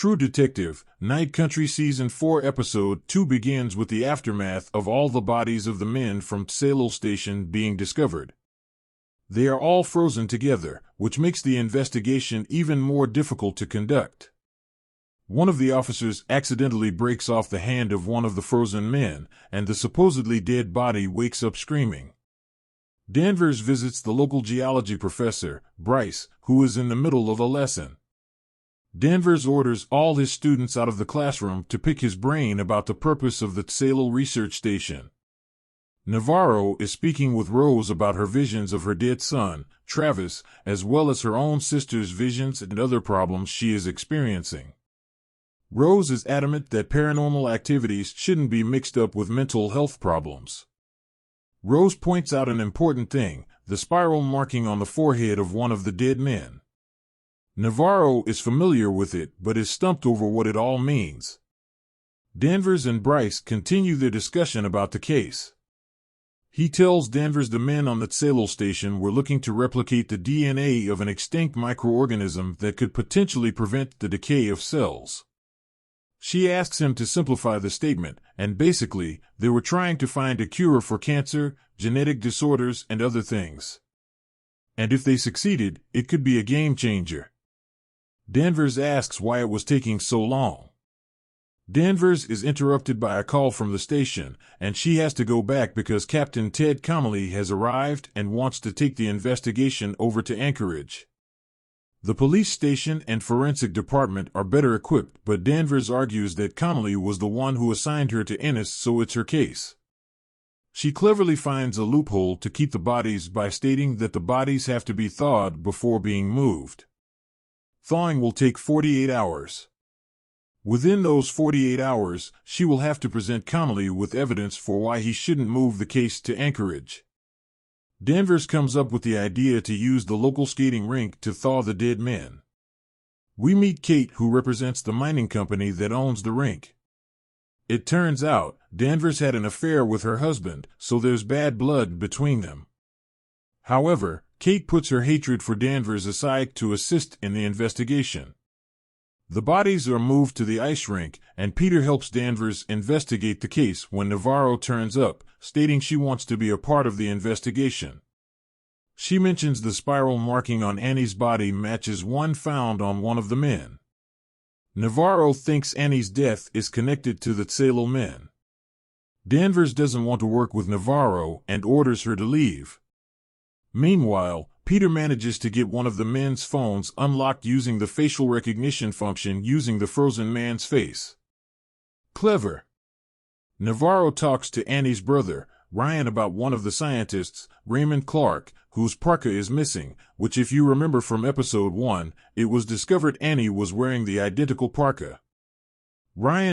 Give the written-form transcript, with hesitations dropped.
True Detective, Night Country Season 4 Episode 2 begins with the aftermath of all the bodies of the men from Tsalo Station being discovered. They are all frozen together, which makes the investigation even more difficult to conduct. One of the officers accidentally breaks off the hand of one of the frozen men, and the supposedly dead body wakes up screaming. Danvers visits the local geology professor, Bryce, who is in the middle of a lesson. Danvers orders all his students out of the classroom to pick his brain about the purpose of the Tsalo research station. Navarro is speaking with Rose about her visions of her dead son, Travis, as well as her own sister's visions and other problems she is experiencing. Rose is adamant that paranormal activities shouldn't be mixed up with mental health problems. Rose points out an important thing, the spiral marking on the forehead of one of the dead men. Navarro is familiar with it but is stumped over what it all means. Danvers and Bryce continue their discussion about the case. He tells Danvers the men on the Tsalo station were looking to replicate the DNA of an extinct microorganism that could potentially prevent the decay of cells. She asks him to simplify the statement, and basically, they were trying to find a cure for cancer, genetic disorders, and other things. And if they succeeded, it could be a game changer. Danvers asks why it was taking so long. Danvers is interrupted by a call from the station, and she has to go back because Captain Ted Connolly has arrived and wants to take the investigation over to Anchorage. The police station and forensic department are better equipped, but Danvers argues that Connolly was the one who assigned her to Ennis, so it's her case. She cleverly finds a loophole to keep the bodies by stating that the bodies have to be thawed before being moved. Thawing will take 48 hours. Within those 48 hours, she will have to present Connolly with evidence for why he shouldn't move the case to Anchorage. Danvers comes up with the idea to use the local skating rink to thaw the dead men. We meet Kate, who represents the mining company that owns the rink. It turns out, Danvers had an affair with her husband, so there's bad blood between them. However, Kate puts her hatred for Danvers aside to assist in the investigation. The bodies are moved to the ice rink, and Peter helps Danvers investigate the case when Navarro turns up, stating she wants to be a part of the investigation. She mentions the spiral marking on Annie's body matches one found on one of the men. Navarro thinks Annie's death is connected to the Tsalo men. Danvers doesn't want to work with Navarro and orders her to leave. Meanwhile, Peter manages to get one of the men's phones unlocked using the facial recognition function using the frozen man's face. Clever. Navarro talks to Annie's brother, Ryan, about one of the scientists, Raymond Clark, whose parka is missing, which, if you remember from episode 1, it was discovered Annie was wearing the identical parka. Ryan